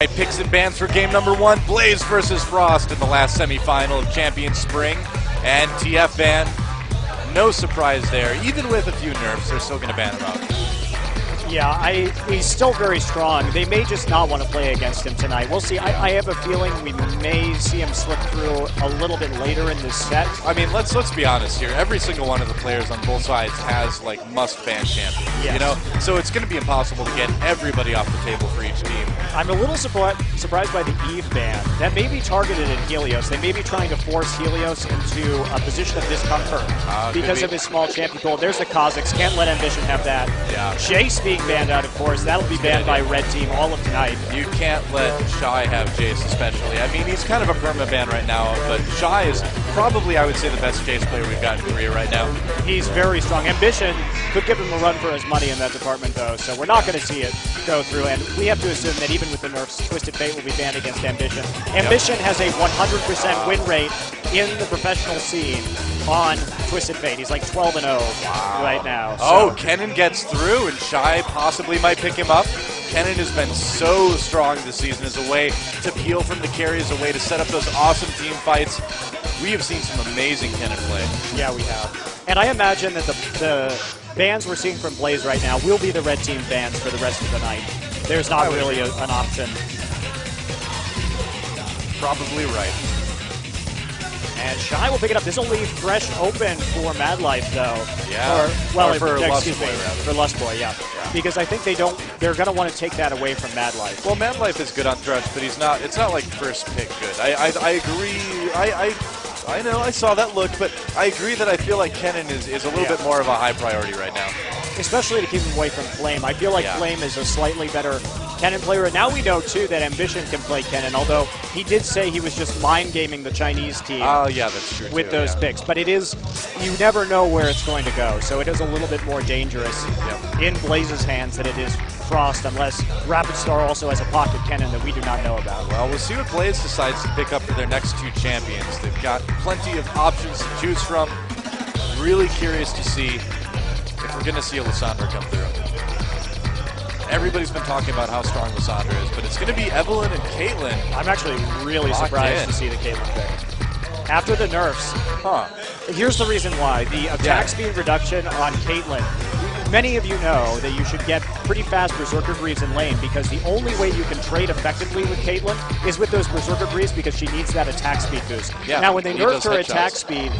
Picks and bans for game number 1, Blaze versus Frost in the last semifinal of Champions Spring. And TF ban, no surprise there. Even with a few nerfs, they're still going to ban him out. Yeah, he's still very strong. They may just not want to play against him tonight. We'll see. I have a feeling we may see him slip through a little bit later in this set. I mean, let's be honest here. Every single one of the players on both sides has like must-ban champions. Yes. You know, so it's going to be impossible to get everybody off the table for each team. I'm a little surprised by the Eve ban. That may be targeted at Helios. They may be trying to force Helios into a position of discomfort because of his small champion goal. There's the Kazakhs. Can't let Ambition have that. Yeah. Jace being banned out, of course. That'll be banned by Red Team all of tonight. You can't let Shy have Jace especially. I mean, he's kind of a perma ban right now, but Shy is probably, I would say, the best Jace player we've got in Korea right now. He's very strong. Ambition could give him a run for his money in that department, though, so we're not going to see it go through. And we have to assume that even with the nerfs, Twisted Fate will be banned against Ambition. Ambition has a 100% win rate in the professional scene on Twisted Fate. He's like 12-0 right now. So. Oh, Kennen gets through, and Shy possibly might pick him up. Kennen has been so strong this season as a way to peel from the carry, as a way to set up those awesome team fights. We have seen some amazing Kennen play. Yeah, we have. And I imagine that the bans we're seeing from Blaze right now will be the Red Team bans for the rest of the night. There's not really an option. Probably right. And Shy will pick it up. This will leave Thresh open for Mad Life, though. Yeah. Or for Lustboy, yeah. Because I think they're going to want to take that away from Mad Life. Well, Mad Life is good on Thresh, but it's not like first pick good. I agree. I know, I saw that look, but I agree that I feel like Kennen is a little bit more of a high priority right now. Especially to keep him away from Flame. I feel like Flame is a slightly better Kennen player. And now we know, too, that Ambition can play Kennen, although he did say he was just mind-gaming the Chinese team. Oh, yeah, that's true, with those picks. But it is, you never know where it's going to go. So it is a little bit more dangerous in Blaze's hands than it is Frost, unless Rapid Star also has a pocket Kennen that we do not know about. Well, we'll see what Blaze decides to pick up for their next two champions. They've got plenty of options to choose from. Really curious to see if we're going to see a Lissandra come through. Everybody's been talking about how strong Lissandra is, but it's going to be Evelynn and Caitlyn. I'm actually really surprised to see the Caitlyn pick. After the nerfs, here's the reason why. The attack speed reduction on Caitlyn. Many of you know that you should get pretty fast Berserker Greaves in lane, because the only way you can trade effectively with Caitlyn is with those Berserker Greaves, because she needs that attack speed boost. Yeah, now, when they nerfed her attack speed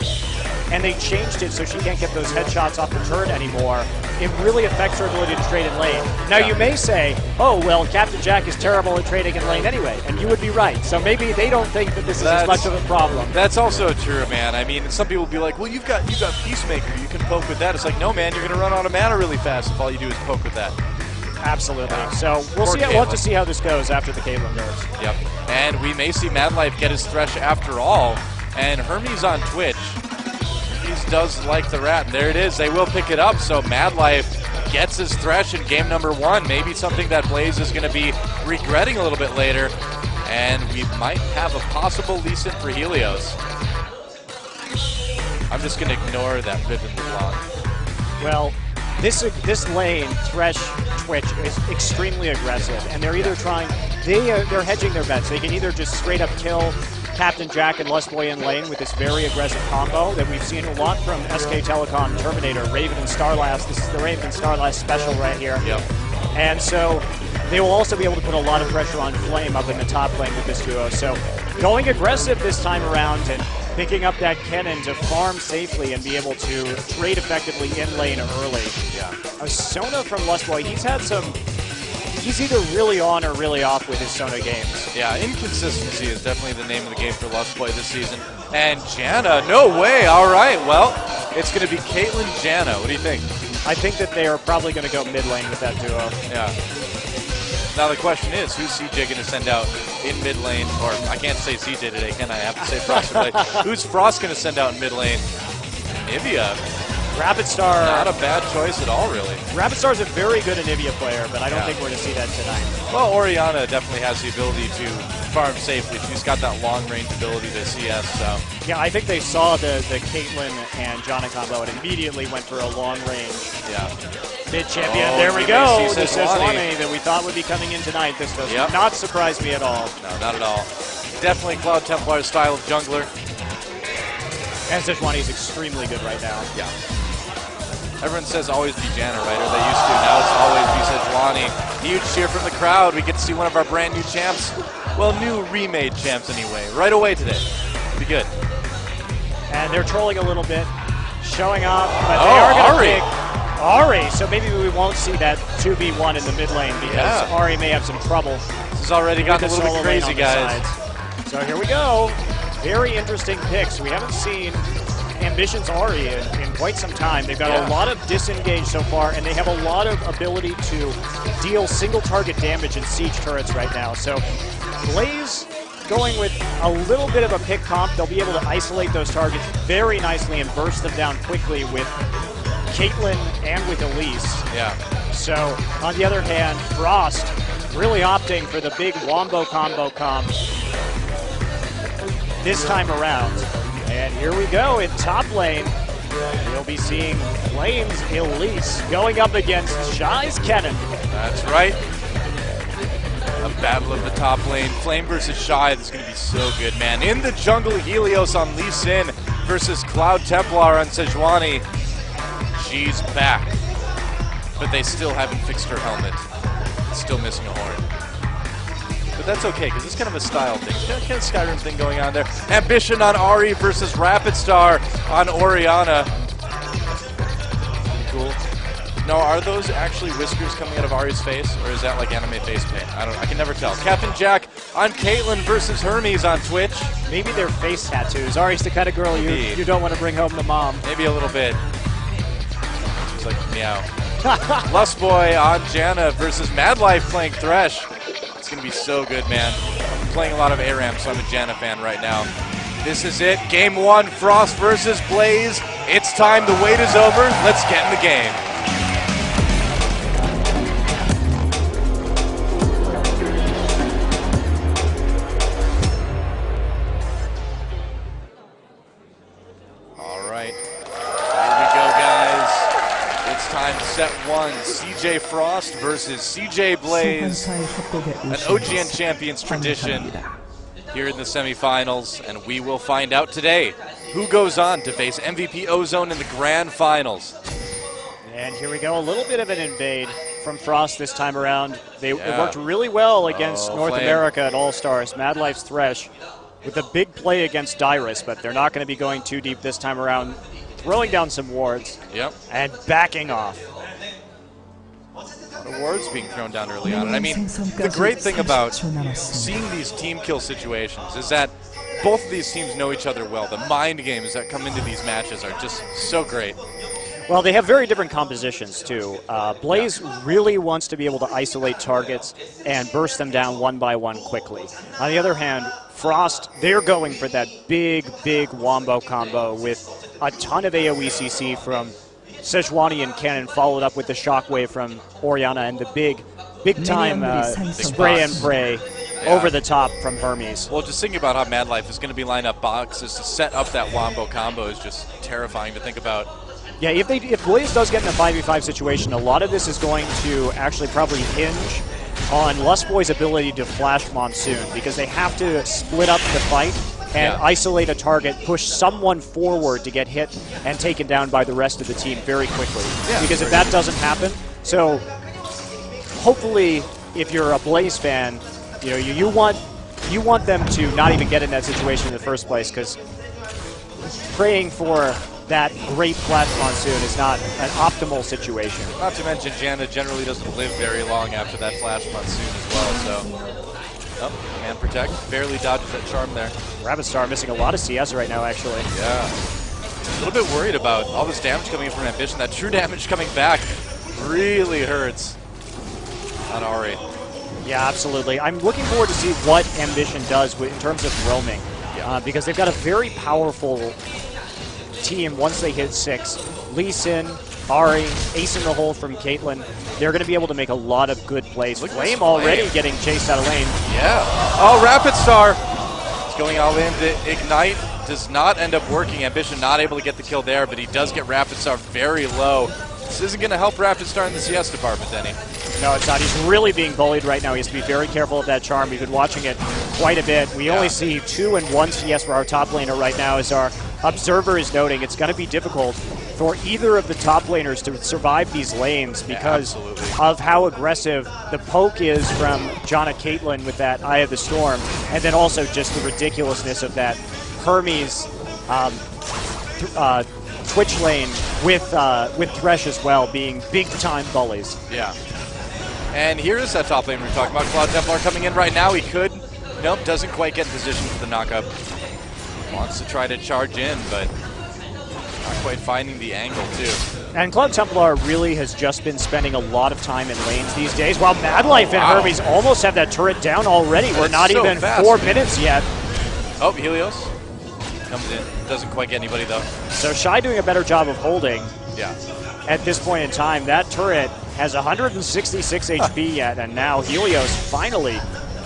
and they changed it so she can't get those headshots off the turret anymore, it really affects her ability to trade in lane. Now, you may say, oh, well, Captain Jack is terrible at trading in lane anyway, and you would be right. So maybe they don't think that this is as much of a problem. That's also true, man. I mean, some people will be like, well, you've got Peacemaker, you can poke with that. It's like, no, man, you're going to run out of mana really fast if all you do is poke with that. Absolutely. So we'll have to see how this goes after the Caitlyn nerfs. Yep. And we may see Mad Life get his Thresh after all. And Hermes on Twitch, he does like the rat. And there it is. They will pick it up. So Mad Life gets his Thresh in game number 1. Maybe something that Blaze is going to be regretting a little bit later. And we might have a possible Lee Sin for Helios. I'm just going to ignore that Riven LeBlanc. Well, this lane, Thresh, Twitch, is extremely aggressive, and they're either they're hedging their bets. They can either just straight up kill Captain Jack and Lustboy in lane with this very aggressive combo that we've seen a lot from SK Telecom Terminator, Raven and Starlast. This is the Raven and Starlast special right here. Yep. And so they will also be able to put a lot of pressure on Flame up in the top lane with this duo. So going aggressive this time around and picking up that Kennen to farm safely and be able to trade effectively in lane early. Yeah. Sona from Lustboy, he's either really on or really off with his Sona games. Yeah, inconsistency is definitely the name of the game for Lustboy this season. And Janna, no way. All right, well, it's going to be Caitlyn Janna. What do you think? I think that they are probably going to go mid lane with that duo. Yeah. Now the question is, who's CJ going to send out in mid lane? Or I can't say CJ today, can I? I have to say Frost today. Who's Frost going to send out in mid lane? Anivia. Rapid Star. Not a bad choice at all, really. Rapid Star is a very good Anivia player, but I don't think we're going to see that tonight. Well, Orianna definitely has the ability to farm safely. She's got that long-range ability to CS, so. Yeah, I think they saw the Caitlyn and Janna combo and immediately went for a long range. Yeah. Mid-champion, there we go. The Sejuani that we thought would be coming in tonight. This does not surprise me at all. No, not at all. Definitely Cloud Templar's style of jungler. And Sejuani is extremely good right now. Yeah. Everyone says always be Janna, right? Or they used to. Now it's always be Sejuani. Huge cheer from the crowd. We get to see one of our brand new champs. Well, new remade champs anyway. Right away today. Be good. And they're trolling a little bit. Showing off, but they are going to pick Ahri. So maybe we won't see that 2v1 in the mid lane because Ahri may have some trouble. This has already gotten a little bit crazy, guys. So here we go. Very interesting picks. We haven't seen Ambition's Ahri in quite some time. They've got a lot of disengage so far, and they have a lot of ability to deal single target damage in siege turrets right now. So Blaze going with a little bit of a pick comp. They'll be able to isolate those targets very nicely and burst them down quickly with Caitlyn and with Elise. Yeah. So on the other hand, Frost really opting for the big wombo combo comp this time around. And here we go in top lane. We'll be seeing Flame's Elise going up against Shy's Kennen. That's right. A battle of the top lane. Flame versus Shy. This is going to be so good, man. In the jungle, Helios on Lee Sin versus Cloud Templar on Sejuani. She's back. But they still haven't fixed her helmet. Still missing a horn. But that's okay, because it's kind of a style thing. Kind of Skyrim thing going on there. Ambition on Ahri versus Rapid Star on Orianna. Pretty cool. No, are those actually whiskers coming out of Ahri's face, or is that like anime face paint? I don't know. I can never tell. Captain Jack on Caitlyn versus Hermes on Twitch. Maybe they're face tattoos. Ahri's the kind of girl you don't want to bring home to mom. Maybe a little bit. She's like, meow. Lust Boy on Janna versus Mad Life playing Thresh. It's going to be so good, man. I'm playing a lot of ARAM, so I'm a Janna fan right now. This is it. Game 1, Frost versus Blaze. It's time. The wait is over. Let's get in the game. All right. Here we go, guys. It's time, set 1. CJ Frost versus CJ Blaze. An OGN Champions tradition here in the semifinals, and we will find out today who goes on to face MVP Ozone in the grand finals. And here we go, a little bit of an invade from Frost this time around. It worked really well against North America at All-Stars. Mad Life's Thresh with a big play against Dyrus, but they're not going to be going too deep this time around. Throwing down some wards and backing off. The wards being thrown down early on. And I mean, the great thing about seeing these team kill situations is that both of these teams know each other well. The mind games that come into these matches are just so great. Well, they have very different compositions, too. Blaze really wants to be able to isolate targets and burst them down one by one quickly. On the other hand, Frost, they're going for that big, big wombo combo with a ton of AoE CC from Sejuani and Kennen, followed up with the shockwave from Orianna and the big time spray and pray over the top from Hermes. Well, just thinking about how Mad Life is going to be lining up boxes to set up that wombo combo is just terrifying to think about. Yeah, if Blaze does get in a 5v5 situation, a lot of this is going to actually probably hinge on Lustboy's ability to flash Monsoon, because they have to split up the fight and isolate a target, push someone forward to get hit and taken down by the rest of the team very quickly. Because if that doesn't happen, so hopefully if you're a Blaze fan, you want them to not even get in that situation in the first place, because praying for that great flash Monsoon is not an optimal situation. Not to mention Janna generally doesn't live very long after that flash Monsoon as well, so... Oh, man protect. Barely dodges that charm there. Rapid Star missing a lot of CS right now, actually. Yeah. A little bit worried about all this damage coming in from Ambition. That true damage coming back really hurts on Ahri. Yeah, absolutely. I'm looking forward to see what Ambition does in terms of roaming. Because they've got a very powerful team once they hit 6. Lee Sin, Ahri, ace in the hole from Caitlyn. They're going to be able to make a lot of good plays. Flame already getting chased out of lane. Yeah. Oh, Rapid Star is going all in to Ignite. Does not end up working. Ambition not able to get the kill there, but he does get Rapid Star very low. This isn't going to help Rapid Star in the CS department, Denny. No, it's not. He's really being bullied right now. He has to be very careful of that charm. We've been watching it quite a bit. We only see 2 and 1 CS for our top laner right now, as our observer is noting. It's going to be difficult for either of the top laners to survive these lanes because of how aggressive the poke is from Jonna Caitlyn with that Eye of the Storm, and then also just the ridiculousness of that Hermes Twitch lane with Thresh as well, being big-time bullies. Yeah. And here is that top lane we were talking about. Cloud Templar coming in right now. He could. Nope, doesn't quite get in position for the knockup. Wants to try to charge in, but not quite finding the angle, too. And Cloud Templar really has just been spending a lot of time in lanes these days, while Madlife and Hermes almost have that turret down already. We're not even 4 minutes yet. Oh, Helios comes in. Doesn't quite get anybody, though. So Shy doing a better job of holding. Yeah. At this point in time, that turret has 166 HP yet, and now Helios finally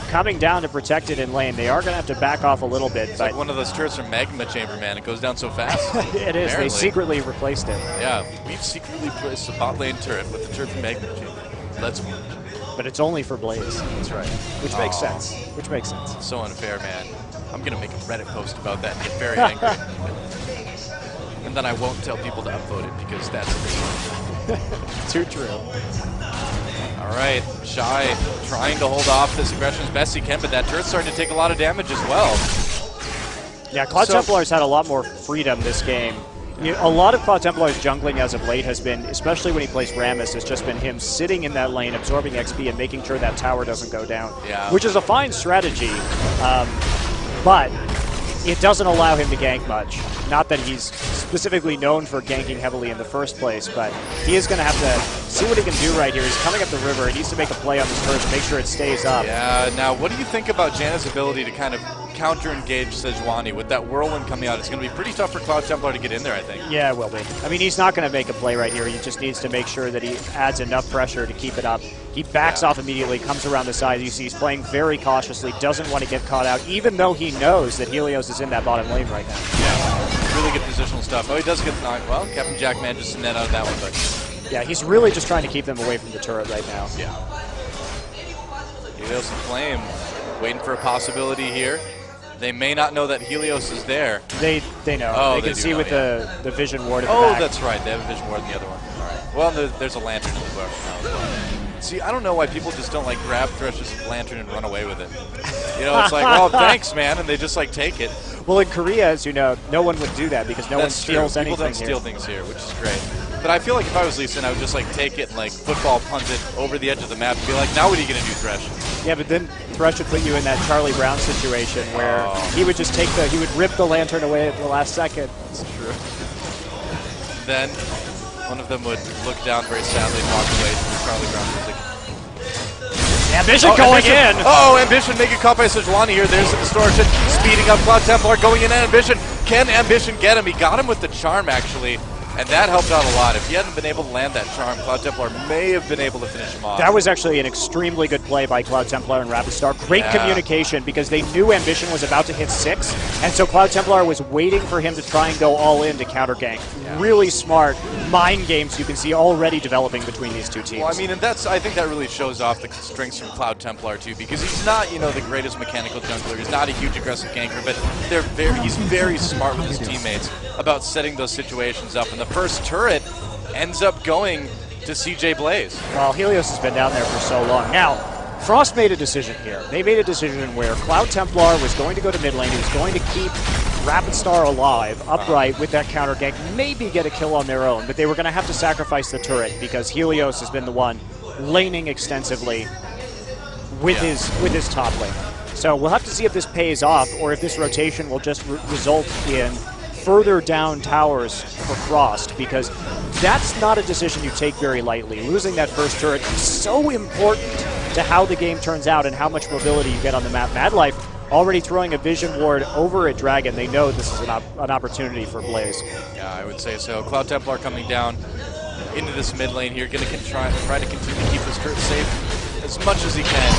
coming down to protect it in lane. They are going to have to back off a little bit. It's like one of those turrets from Magma Chamber, man. It goes down so fast. It is. Apparently. They secretly replaced it. Yeah, we've secretly replaced the bot lane turret with the turret from Magma Chamber. Let's win. But it's only for Blaze. That's right. Which makes sense. Which makes sense. So unfair, man. I'm going to make a Reddit post about that and get very angry. And then I won't tell people to upvote it because that's too true. All right, Shy trying to hold off this aggression as best he can, but that turret's starting to take a lot of damage as well. Yeah, Cloud Templar's had a lot more freedom this game. A lot of Cloud Templar's jungling as of late has been, especially when he plays Rammus, has just been him sitting in that lane, absorbing XP and making sure that tower doesn't go down, which is a fine strategy, but it doesn't allow him to gank much. Not that he's specifically known for ganking heavily in the first place, but he is going to have to see what he can do right here. He's coming up the river. He needs to make a play on this turret to make sure it stays up. Yeah, now what do you think about Janna's ability to kind of counter-engage Sejuani with that whirlwind coming out? It's going to be pretty tough for Cloud Templar to get in there, I think. Yeah, it will be. I mean, he's not going to make a play right here. He just needs to make sure that he adds enough pressure to keep it up. He backs off immediately, comes around the side. You see he's playing very cautiously, doesn't want to get caught out, even though he knows that Helios is in that bottom lane right now. Yeah, really good positional stuff. Oh, he does get the knock. Well, Captain Jack managed to net out of that one, but... Yeah, he's really just trying to keep them away from the turret right now. Yeah. Helios and Flame waiting for a possibility here. They may not know that Helios is there. They know. Oh, they can see with the vision ward at the back. back. That's right. They have a vision ward in the other one. All right. Well, there's a lantern in the book now as well. See, I don't know why people just don't like grab Thresh's lantern and run away with it. You know, it's like, oh, thanks, man, and they just like take it. Well, in Korea, as you know, no one would do that because no one steals anything here. People don't steal things here, which is great. But I feel like if I was Lee Sin, I would just like take it and like football punt it over the edge of the map and be like, now what are you going to do, Thresh? Yeah, but then Thresh would put you in that Charlie Brown situation where he would just he would rip the lantern away at the last second. That's true. Then one of them would look down very sadly and walk away from Charlie Brown music. Ambition going in! Oh, Ambition making caught by Sejuani here. There's the distortion. Speeding up Cloud Templar going in. Ambition. Can Ambition get him? He got him with the charm, actually. And that helped out a lot. If he hadn't been able to land that charm, Cloud Templar may have been able to finish him off. That was actually an extremely good play by Cloud Templar and Rapid Star. Great communication because they knew Ambition was about to hit 6, and so Cloud Templar was waiting for him to try and go all in to counter gank. Yeah. Really smart mind games you can see already developing between these two teams. Well, I mean, and I think that really shows off the strengths from Cloud Templar too, because he's not, you know, the greatest mechanical jungler. He's not a huge aggressive ganker, but he's very smart with his teammates about setting those situations up. And the first turret ends up going to CJ Blaze. Well, Helios has been down there for so long. Now, Frost made a decision here. They made a decision where Cloud Templar was going to go to mid lane. He was going to keep Rapid Star alive, upright with that counter gank, maybe get a kill on their own, but they were going to have to sacrifice the turret because Helios has been the one laning extensively with his top lane. So we'll have to see if this pays off or if this rotation will just result in further down towers for Frost, because that's not a decision you take very lightly. Losing that first turret is so important to how the game turns out and how much mobility you get on the map. Madlife already throwing a vision ward over at Dragon. They know this is an opportunity for Blaze. Yeah, I would say so. Cloud Templar coming down into this mid lane here, going to try to continue to keep this turret safe as much as he can.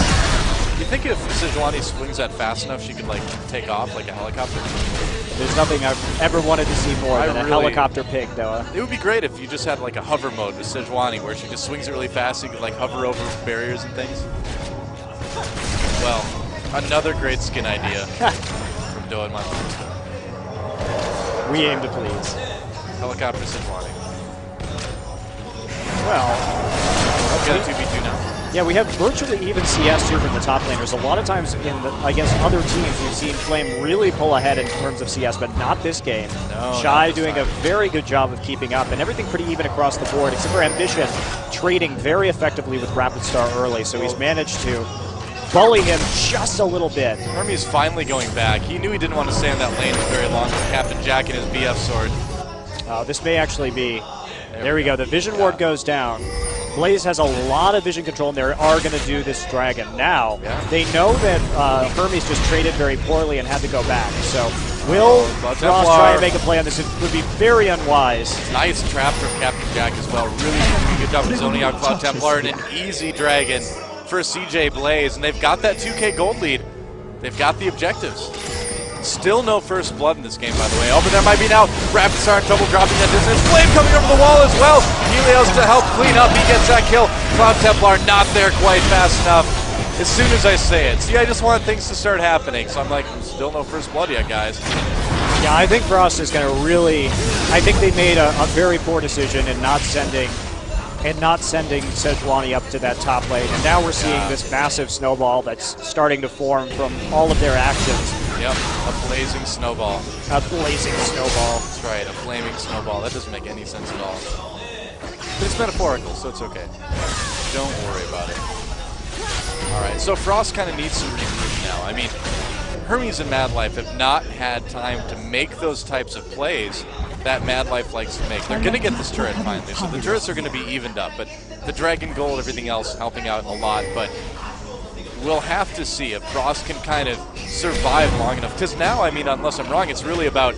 If think if Sejuani swings that fast enough, she could like take off like a helicopter? There's nothing I've ever wanted to see more than a helicopter pig, though. It would be great if you just had like a hover mode with Sejuani where she just swings it really fast so you could like hover over barriers and things. Well, another great skin idea from Doa and Monster. We aim to please. Helicopter Sejuani. Well, let's get a 2v2 now. Yeah, we have virtually even CS here from the top laners. A lot of times against other teams, we've seen Flame really pull ahead in terms of CS, but not this game. No, Shy doing a very good job of keeping up, and everything pretty even across the board, except for Ambition trading very effectively with Rapid Star early, so he's managed to bully him just a little bit. Hermes finally going back. He knew he didn't want to stay in that lane for very long with Captain Jack and his BF sword. This may actually be... There we go. The vision ward goes down. Blaze has a lot of vision control, and they are going to do this dragon. Now, they know that Hermes just traded very poorly and had to go back. So, will Frost try and make a play on this? It would be very unwise. Nice trap from Captain Jack as well. Really good job of zoning out Cloud Templar and an easy dragon for CJ Blaze. And they've got that 2K gold lead. They've got the objectives. Still no first blood in this game, by the way. Oh, but there might be now. Rapid Star in trouble, dropping that distance. Flame coming over the wall as well. Helios to help clean up. He gets that kill. Cloud Templar not there quite fast enough. As soon as I say it. See, I just want things to start happening. So I'm like, still no first blood yet, guys. Yeah, I think Frost is going to really... I think they made a very poor decision in not sending Sejuani up to that top lane. And now we're seeing this massive snowball that's starting to form from all of their actions. Yep, a blazing snowball. A blazing snowball. That's right, a flaming snowball. That doesn't make any sense at all. But it's metaphorical, so it's okay. Don't worry about it. Alright, so Frost kind of needs some regroup now. I mean, Hermes and Mad Life have not had time to make those types of plays that Mad Life likes to make. They're going to get this turret finally, so the turrets are going to be evened up, but the Dragon Gold, everything else helping out a lot, but we'll have to see if Frost can kind of survive long enough, because now, I mean, unless I'm wrong, it's really about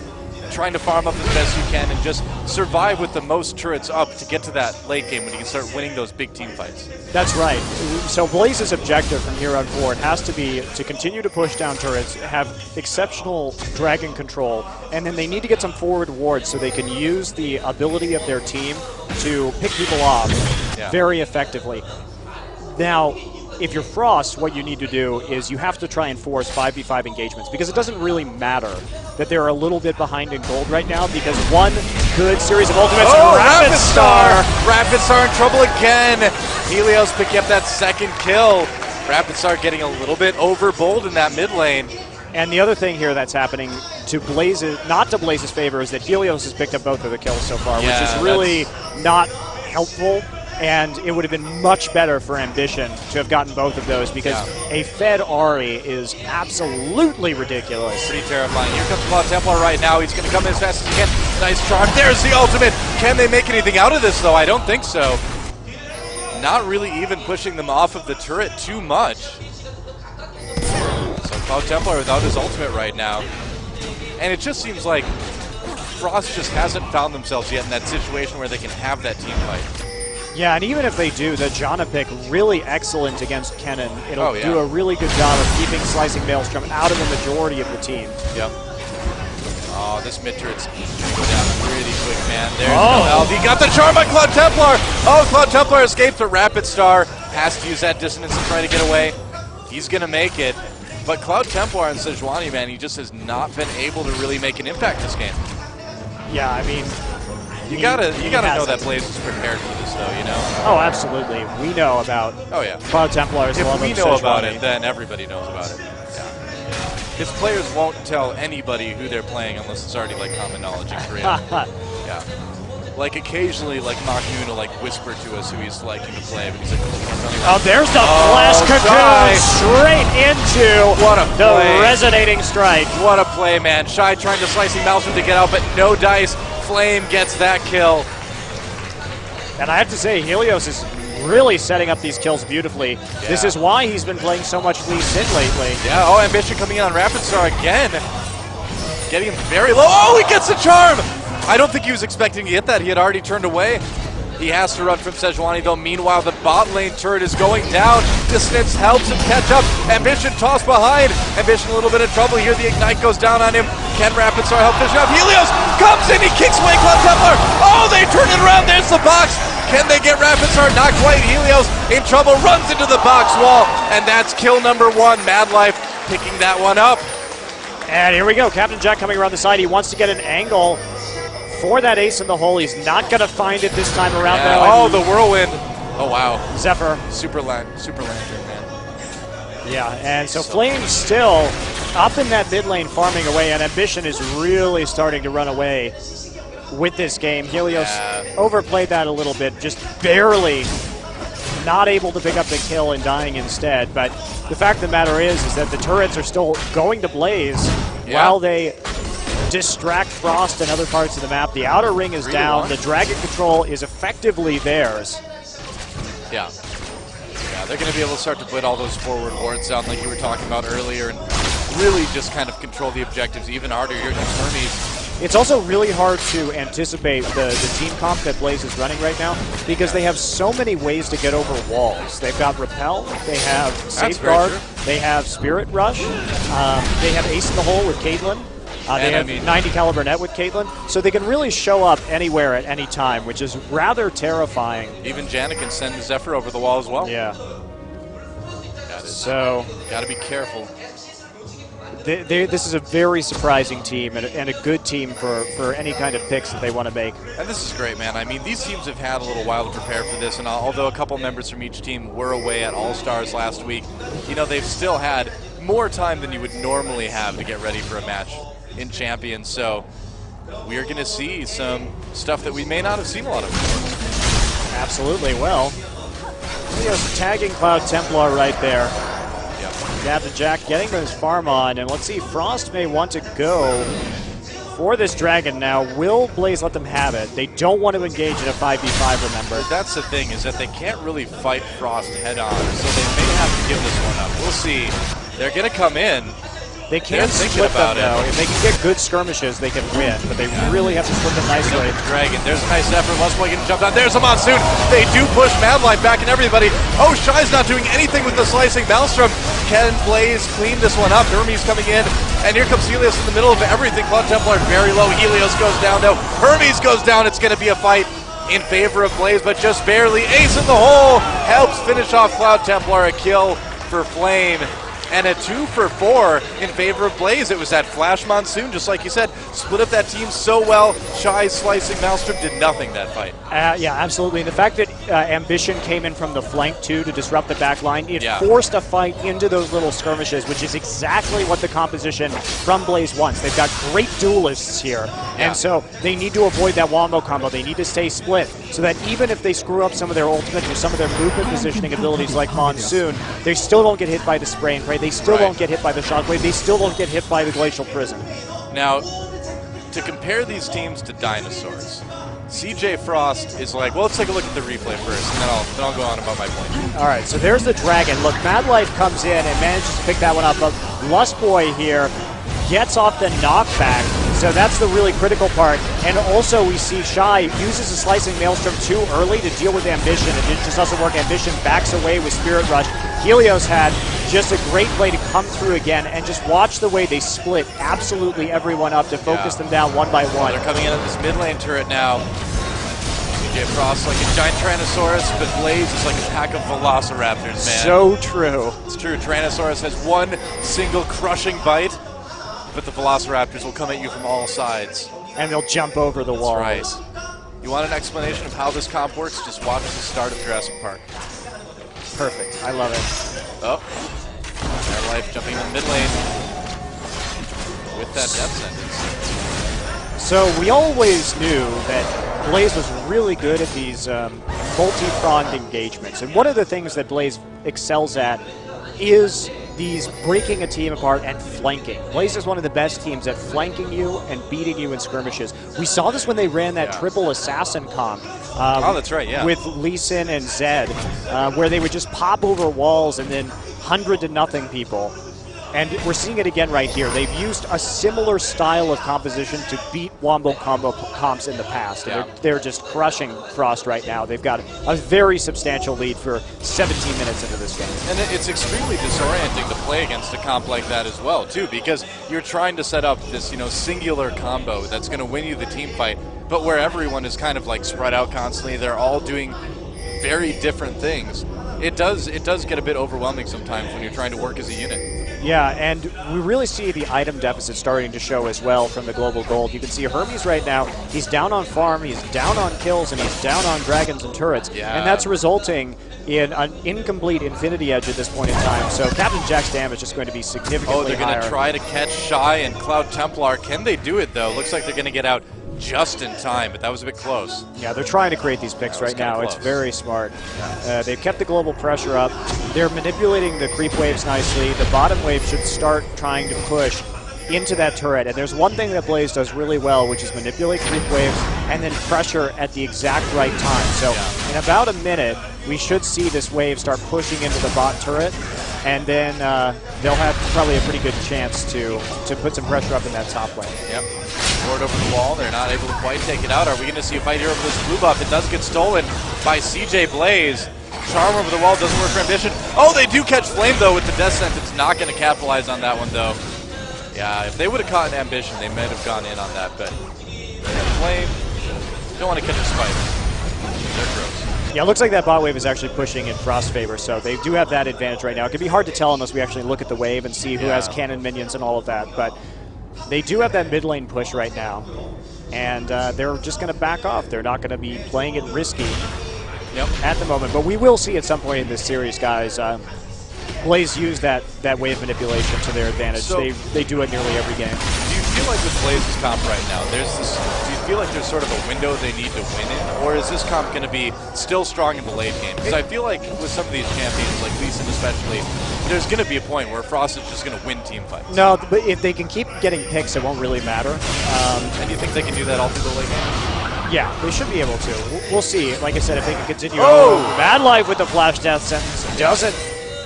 trying to farm up as best you can and just survive with the most turrets up to get to that late game when you can start winning those big team fights. That's right. So Blaze's objective from here on forward has to be to continue to push down turrets, have exceptional dragon control, and then they need to get some forward wards so they can use the ability of their team to pick people off very effectively. Now, if you're Frost, what you need to do is you have to try and force 5v5 engagements, because it doesn't really matter that they're a little bit behind in gold right now, because one good series of ultimates and Rapid Star! Rapid Star in trouble again! Helios picking up that second kill. Rapid Star getting a little bit over bold in that mid lane. And the other thing here that's happening to Blaze's, not to Blaze's favor, is that Helios has picked up both of the kills so far, which is really not helpful. And it would have been much better for Ambition to have gotten both of those, because a fed Ahri is absolutely ridiculous. Pretty terrifying. Here comes Cloud Templar right now. He's going to come in as fast as he can. Nice charge. There's the ultimate. Can they make anything out of this, though? I don't think so. Not really even pushing them off of the turret too much. So Cloud Templar without his ultimate right now. And it just seems like Frost just hasn't found themselves yet in that situation where they can have that team fight. Yeah, and even if they do, the Janna pick really excellent against Kennen. It'll do a really good job of keeping Slicing Maelstrom out of the majority of the team. Yep. Oh, this mid turret's going down pretty quick, man. There's no help. He got the charm by Cloud Templar. Oh, Cloud Templar escapes, but Rapid Star has to use that dissonance to try to get away. He's going to make it. But Cloud Templar and Sejuani, man, he just has not been able to really make an impact this game. Yeah, I mean... You gotta know that Blaze is prepared for this, though, you know? Oh, absolutely. We know about Cloud Templar's love of Sejuani. If we know about it, then everybody knows about it. Yeah. His players won't tell anybody who they're playing unless it's already, like, common knowledge in Korea. Yeah. Like, occasionally, like, Maknoon will, like, whisper to us who he's liking to play, but he's like, oh, there's the flash cocoon straight into the resonating strike. What a play, man. Shy trying to slicing Maelstrom to get out, but no dice. Flame gets that kill. And I have to say, Helios is really setting up these kills beautifully. Yeah. This is why he's been playing so much Lee Sin lately. Yeah, oh, Ambition coming in on Rapid Star again. Getting him very low. Oh, he gets the charm! I don't think he was expecting to get that. He had already turned away. He has to run from Sejuani, though. Meanwhile, the bot lane turret is going down. Dissonance helps him catch up. Ambition tossed behind. Ambition a little bit of trouble here. The Ignite goes down on him. Can Rapidstar help finish up? Helios comes in. He kicks away Cloud Templar. Oh, they turn it around. There's the box. Can they get Rapidstar? Not quite. Helios in trouble, runs into the box wall, and that's kill number 1. Madlife picking that one up. And here we go. Captain Jack coming around the side. He wants to get an angle for that ace in the hole. He's not going to find it this time around, though. Oh, the whirlwind. Oh, wow. Zephyr. Super lantern, man. Yeah, and so Flame's still up in that mid lane farming away, and Ambition is really starting to run away with this game. Helios overplayed that a little bit, just barely not able to pick up the kill and dying instead. But the fact of the matter is that the turrets are still going to Blaze while they distract Frost and other parts of the map. The outer ring is down. The dragon control is effectively theirs. Yeah, they're going to be able to start to put all those forward wards down like you were talking about earlier and really just kind of control the objectives even harder. You're just Hermes. It's also really hard to anticipate the team comp that Blaze is running right now because they have so many ways to get over walls. They've got Repel, they have Safeguard, they have Spirit Rush, they have Ace in the Hole with Caitlyn, they have 90 caliber net with Caitlyn, so they can really show up anywhere at any time, which is rather terrifying. Even Janet can send Zephyr over the wall as well. Yeah. So got to be careful. This is a very surprising team and a good team for any kind of picks that they want to make. And this is great, man. I mean, these teams have had a little while to prepare for this, and although a couple members from each team were away at All-Stars last week, you know, they've still had more time than you would normally have to get ready for a match in Champions. So we are going to see some stuff that we may not have seen a lot of before. Absolutely. Well, Leo's tagging Cloud Templar right there. Captain Jack getting his farm on, and let's see, Frost may want to go for this dragon now. Will Blaze let them have it? They don't want to engage in a 5v5, remember. That's the thing, is that they can't really fight Frost head-on, so they may have to give this one up. We'll see. They're going to come in. They can split them, though. If they can get good skirmishes, they can win, but they really have to split them nicely. Dragon, there's a nice effort. Lustboy getting jumped on. There's a Monsoon. They do push Madlife back and everybody. Oh, Shy's not doing anything with the slicing. Maelstrom. Can Blaze clean this one up? Hermes coming in, and here comes Helios in the middle of everything. Cloud Templar very low. Helios goes down, though. Hermes goes down. It's going to be a fight in favor of Blaze, but just barely. Ace in the hole helps finish off Cloud Templar. A kill for Flame. And a 2 for 4 in favor of Blaze. It was that Flash Monsoon, just like you said, split up that team so well. Shy slicing Maelstrom did nothing that fight. Yeah, absolutely. And the fact that Ambition came in from the flank, too, to disrupt the back line, it forced a fight into those little skirmishes, which is exactly what the composition from Blaze wants. They've got great duelists here, and so they need to avoid that wombo combo. They need to stay split, so that even if they screw up some of their ultimate or some of their movement positioning abilities like Monsoon, they still don't get hit by the spray and pray. They still won't get hit by the shockwave. They still won't get hit by the glacial prison. Now, to compare these teams to dinosaurs, CJ Frost is like, well, let's take a look at the replay first, and then I'll go on about my point. All right, so there's the dragon. Look, Madlife comes in and manages to pick that one up, but Lustboy here gets off the knockback, so that's the really critical part. And also we see Shy uses a slicing Maelstrom too early to deal with Ambition. It just doesn't work. Ambition backs away with Spirit Rush. Helios had just a great play to come through again, and just watch the way they split absolutely everyone up to focus them down one by one. They're coming in at this mid lane turret now. CJ Frost like a giant Tyrannosaurus, but Blaze is like a pack of Velociraptors, man. So true. It's true. Tyrannosaurus has one single crushing bite, but the Velociraptors will come at you from all sides. And they'll jump over the wall. Right. You want an explanation of how this comp works? Just watch the start of Jurassic Park. Perfect. I love it. Oh. Madlife jumping in the mid lane with that death sentence. So we always knew that Blaze was really good at these multi-pronged engagements. And one of the things that Blaze excels at is these breaking a team apart and flanking. Blaze is one of the best teams at flanking you and beating you in skirmishes. We saw this when they ran that triple assassin comp. Oh, that's right, yeah. With Lee Sin and Zed, where they would just pop over walls and then 100-0 people. And we're seeing it again right here. They've used a similar style of composition to beat Wombo combo comps in the past. And they're just crushing Frost right now. They've got a very substantial lead for 17 minutes into this game. And it's extremely disorienting to play against a comp like that as well, too, because you're trying to set up this, singular combo that's going to win you the team fight, but where everyone is kind of like spread out constantly. They're all doing very different things. It does get a bit overwhelming sometimes when you're trying to work as a unit. Yeah, and we really see the item deficit starting to show as well from the Global Gold. You can see Hermes right now, he's down on farm, he's down on kills, and he's down on dragons and turrets. Yeah. And that's resulting in an incomplete Infinity Edge at this point in time. So Captain Jack's damage is going to be significantly higher. Oh, they're going to try to catch Shy and Cloud Templar. Can they do it, though? Looks like they're going to get out just in time, but that was a bit close. Yeah, they're trying to create these picks right now. It's very smart. They've kept the global pressure up. They're manipulating the creep waves nicely. The bottom wave should start trying to push into that turret. And there's one thing that Blaze does really well, which is manipulate creep waves and then pressure at the exact right time. So in about a minute, we should see this wave start pushing into the bot turret. And then they'll have probably a pretty good chance to put some pressure up in that top lane. Yep. Ward over the wall. They're not able to quite take it out. Are we going to see a fight here over this blue buff? It does get stolen by CJ Blaze. Charm over the wall doesn't work for Ambition. Oh, they do catch Flame, though, with the death sentence. Not going to capitalize on that one, though. Yeah, if they would have caught an Ambition, they might have gone in on that, but Flame, you don't want to catch a Spike. They're gross. Yeah, it looks like that bot wave is actually pushing in Frost's favor, so they do have that advantage right now. It could be hard to tell unless we actually look at the wave and see who has cannon minions and all of that, but they do have that mid lane push right now, and they're just going to back off. They're not going to be playing it risky at the moment, but we will see at some point in this series, guys, Blaze use that wave manipulation to their advantage. So they do it nearly every game. Do you feel like with Blaze's comp right now, do you feel like there's sort of a window they need to win in, or is this comp going to be still strong in the late game? Because I feel like with some of these champions, like Lee Sin especially, there's going to be a point where Frost is just going to win team fights. No, but if they can keep getting picks, it won't really matter. And you think they can do that all through the late game? Yeah, they should be able to. We'll see. Like I said, if they can continue. Oh, Mad Life with the flash death sentence doesn't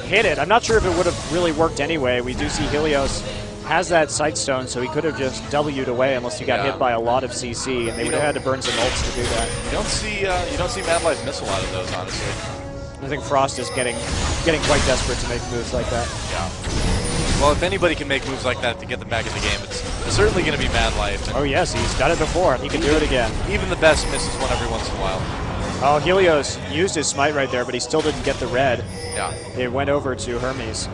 hit it. I'm not sure if it would have really worked anyway. We do see Helios has that Sightstone, so he could have just W'd away unless you got hit by a lot of CC, and they would have had to burn some ults to do that. You don't see Mad Life miss a lot of those, honestly. I think Frost is getting quite desperate to make moves like that. Yeah. Well, if anybody can make moves like that to get them back in the game, it's certainly going to be Mad Life. Oh yes, he's done it before. He can do it again. Even the best misses one every once in a while. Oh, Helios used his smite right there, but he still didn't get the red. Yeah. It went over to Hermes.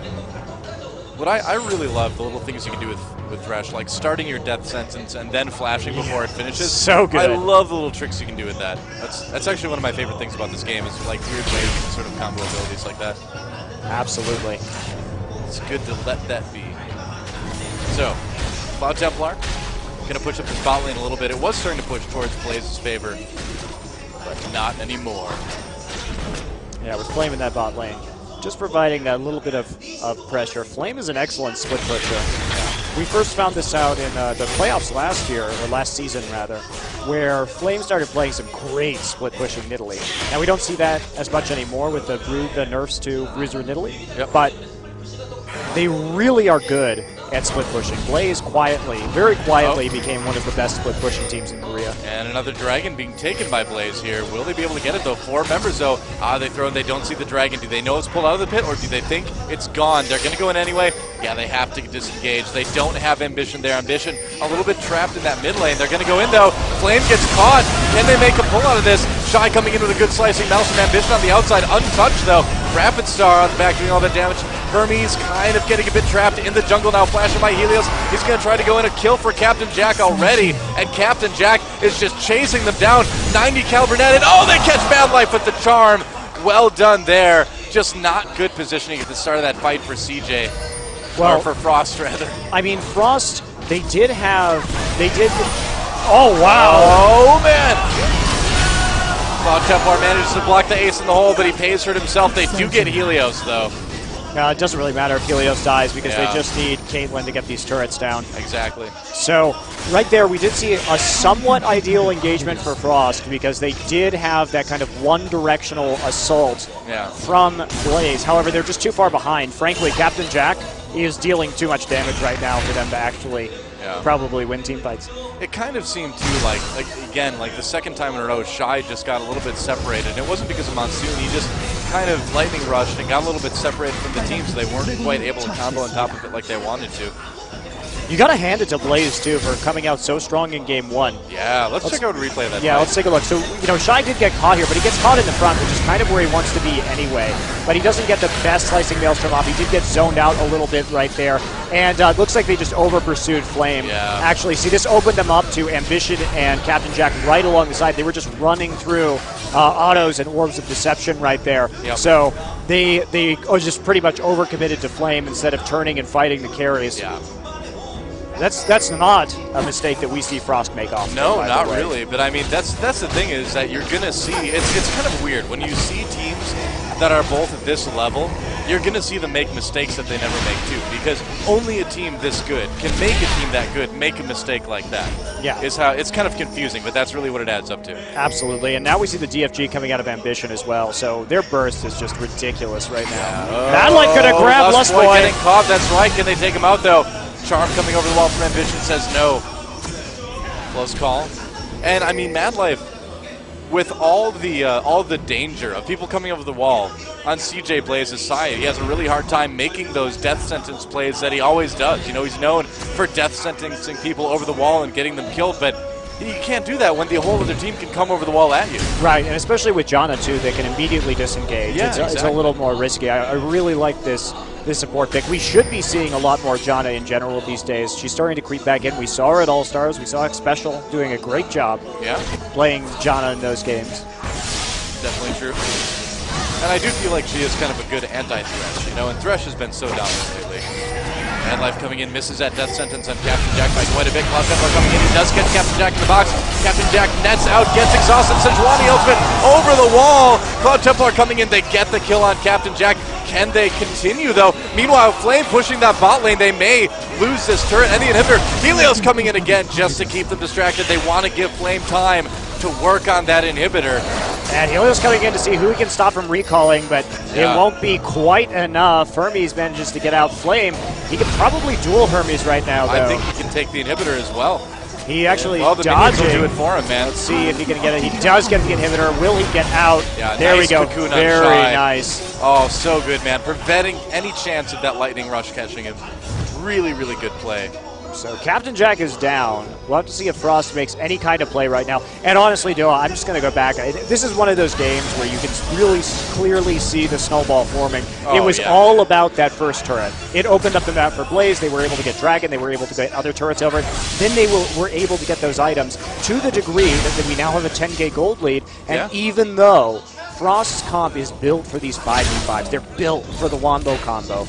What I really love, the little things you can do with Thresh, like starting your death sentence and then flashing before it finishes. So good. I love the little tricks you can do with that. That's actually one of my favorite things about this game, is like weird ways you can sort of combo abilities like that. Absolutely. It's good to let that be. So, Cloud Templar going to push up the bot lane a little bit. It was starting to push towards Blaze's favor, but not anymore. Yeah, with Flame in that bot lane, just providing that little bit of pressure. Flame is an excellent split pusher. We first found this out in the playoffs last year, or last season rather, where Flame started playing some great split pushing Nidalee. Now we don't see that as much anymore with the nerfs to Bruiser Nidalee, but they really are good at split pushing. Blaze very quietly became one of the best split pushing teams in Korea. And another dragon being taken by Blaze here. Will they be able to get it though? 4 members though. They don't see the dragon. Do they know it's pulled out of the pit, or do they think it's gone? They're going to go in anyway. Yeah, they have to disengage. They don't have Ambition there. Ambition a little bit trapped in that mid lane. They're going to go in though. Flame gets caught. Can they make a pull out of this? Shy coming in with a good slicing mouse from Ambition on the outside. Untouched though. Rapid Star on the back doing all that damage. Hermes kind of getting a bit trapped in the jungle now. Flashing by Helios. He's going to try to go in a kill for Captain Jack already. And Captain Jack is just chasing them down. 90 caliber net. And oh, they catch Mad Life with the charm. Well done there. Just not good positioning at the start of that fight for CJ. Well, or for Frost, rather. I mean, Frost, they did. Oh, wow. Oh, man. Cloud Templar manages to block the ace in the hole, but he pays for it himself. They do get Helios, though. It doesn't really matter if Helios dies because they just need Caitlyn to get these turrets down. Exactly. So, right there, we did see a somewhat ideal engagement for Frost because they did have that kind of one-directional assault from Blaze. However, they're just too far behind. Frankly, Captain Jack is dealing too much damage right now for them to actually probably win team fights. It kind of seemed too like again, like the second time in a row, Shy just got a little bit separated. And it wasn't because of Monsoon. He just kind of lightning rushed and got a little bit separated from the team, so they weren't quite able to combo on top of it like they wanted to. You got to hand it to Blaze, too, for coming out so strong in game 1. Yeah, let's check out a replay of that. Yeah, let's take a look. So, you know, Shy did get caught here, but he gets caught in the front, which is kind of where he wants to be anyway. But he doesn't get the best slicing maelstrom off. He did get zoned out a little bit right there. And it looks like they just over-pursued Flame. Yeah. Actually, see, this opened them up to Ambition and Captain Jack right along the side. They were just running through autos and orbs of deception right there. Yep. So they just pretty much over-committed to Flame instead of turning and fighting the carries. Yeah. That's not a mistake that we see Frost make often. No, not really. But I mean, that's the thing is that you're gonna see it's kind of weird when you see teams that are both at this level. You're gonna see them make mistakes that they never make too, because only a team this good can make a team that good make a mistake like that. Yeah, is how it's kind of confusing, but that's really what it adds up to. Absolutely, and now we see the DFG coming out of Ambition as well. So their burst is just ridiculous right now. Yeah. Madlight gonna grab Lust Boy. Getting caught. That's right. Can they take him out though? Charm coming over the wall from Ambition says no. Close call. And I mean, Mad Life, with all the danger of people coming over the wall on CJ Blaze's side, he has a really hard time making those death sentence plays that he always does. You know, he's known for death sentencing people over the wall and getting them killed, but you can't do that when the whole other team can come over the wall at you. Right, and especially with Janna too, they can immediately disengage. Yeah, it's a little more risky. I really like this support pick. We should be seeing a lot more Janna in general these days. She's starting to creep back in. We saw her at All-Stars. We saw X Special doing a great job playing Janna in those games. Definitely true. And I do feel like she is kind of a good anti-Thresh, you know, and Thresh has been so dominant lately. Mad Life coming in, misses that death sentence on Captain Jack by quite a bit. Cloud Templar coming in, he does catch Captain Jack in the box. Captain Jack nets out, gets exhausted. Sejuani ultimate over the wall. Cloud Templar coming in, they get the kill on Captain Jack. Can they continue though? Meanwhile, Flame pushing that bot lane. They may lose this turret and the inhibitor. Helios coming in again just to keep them distracted. They want to give Flame time to work on that inhibitor. And Helios coming in to see who he can stop from recalling, but it won't be quite enough. Hermes manages to get out Flame. He could probably duel Hermes right now, though. I think he can take the inhibitor as well. He actually the dodging. Will do it for him, man. Let's see if he can get it. He does get the inhibitor. Will he get out? Yeah, there nice we go. Cocoon Very on nice. Oh, so good, man. Preventing any chance of that lightning rush catching him. Really, really good play. So Captain Jack is down. We'll have to see if Frost makes any kind of play right now. And honestly, Doa, I'm just going to go back. This is one of those games where you can really clearly see the snowball forming. It was all about that first turret. It opened up the map for Blaze. They were able to get Dragon. They were able to get other turrets over it. Then they were able to get those items to the degree that we now have a 10K gold lead. And even though Frost's comp is built for these 5v5s, they're built for the Wombo combo,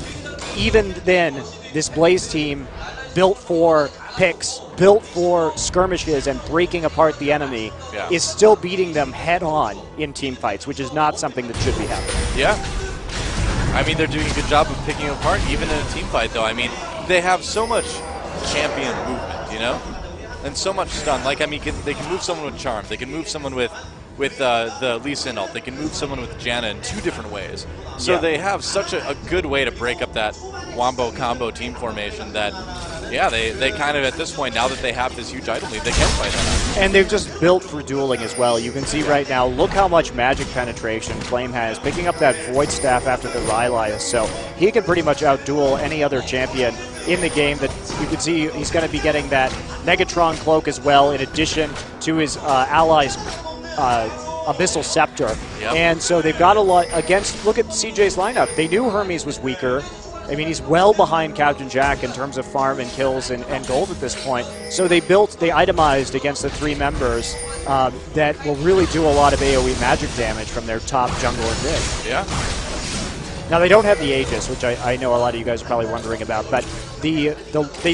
even then, this Blaze team built for picks, built for skirmishes and breaking apart the enemy, is still beating them head-on in team fights, which is not something that should be happening. Yeah. I mean, they're doing a good job of picking them apart, even in a team fight, though. I mean, they have so much champion movement, you know? And so much stun. Like, I mean, they can move someone with Charm. They can move someone with the Lee Sin ult. They can move someone with Janna in 2 different ways. So they have such a good way to break up that Wombo combo team formation that, they kind of, at this point, now that they have this huge item lead, they can fight that. And they've just built for dueling as well. You can see right now, look how much magic penetration Flame has, picking up that Void Staff after the Rylaius. So he can pretty much out-duel any other champion in the game. That you can see he's going to be getting that Negatron Cloak as well, in addition to his allies' Abyssal Scepter. And so they've got a lot against, look at CJ's lineup. They knew Hermes was weaker. I mean, he's well behind Captain Jack in terms of farm and kills and gold at this point. So they itemized against the 3 members that will really do a lot of AoE magic damage from their top jungle and mid. Yeah. Now, they don't have the Aegis, which I know a lot of you guys are probably wondering about, but they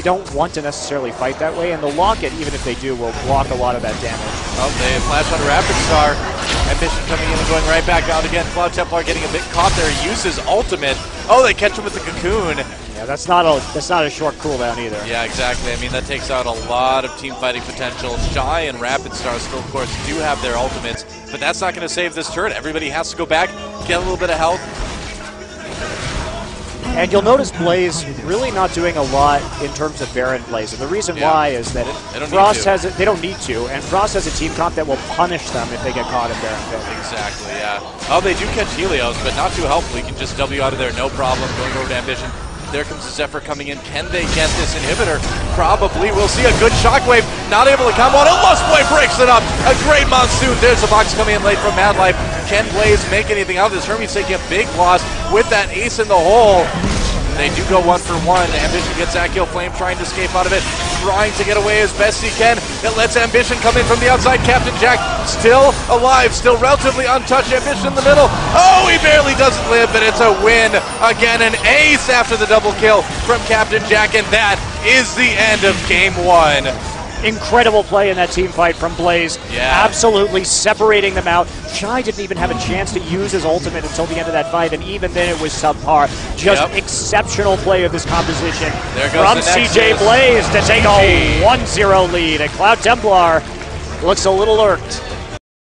don't want to necessarily fight that way, and the Locket, even if they do, will block a lot of that damage. Oh, they flash on Rapid Star. Ambition coming in and going right back out again. Cloud Templar getting a bit caught there. He uses ultimate. Oh, they catch him with the Cocoon. Yeah, that's not a short cooldown either. Yeah, exactly. I mean, that takes out a lot of team fighting potential. Shy and Rapid Star still, of course, do have their ultimates, but that's not going to save this turret. Everybody has to go back, get a little bit of health. And you'll notice Blaze really not doing a lot in terms of Baron plays. And the reason why is that Frost has they don't need to, and Frost has a team comp that will punish them if they get caught in Baron pit. Exactly, yeah. Oh, they do catch Helios, but not too helpful. You can just W out of there, no problem, going over to Ambition. There comes the Zephyr coming in. Can they get this inhibitor? Probably. We'll see a good Shockwave. Not able to come on. A Lust Boy breaks it up. A great Monsoon. There's the box coming in late from Mad Life. Can Blaze make anything out of this? Hermes taking a big loss with that ace in the hole. They do go 1-for-1. Ambition gets Akil Flame trying to escape out of it, trying to get away as best he can. It lets Ambition come in from the outside. Captain Jack still alive, still relatively untouched. Ambition in the middle. Oh, he barely doesn't live, but it's a win. Again, an ace after the double kill from Captain Jack, and that is the end of Game 1. Incredible play in that team fight from Blaze. Yeah. Absolutely separating them out. Shy didn't even have a chance to use his ultimate until the end of that fight, and even then it was subpar. Just exceptional play of this composition there goes from the CJ Blaze to take a 1-0 lead. And Cloud Templar looks a little irked.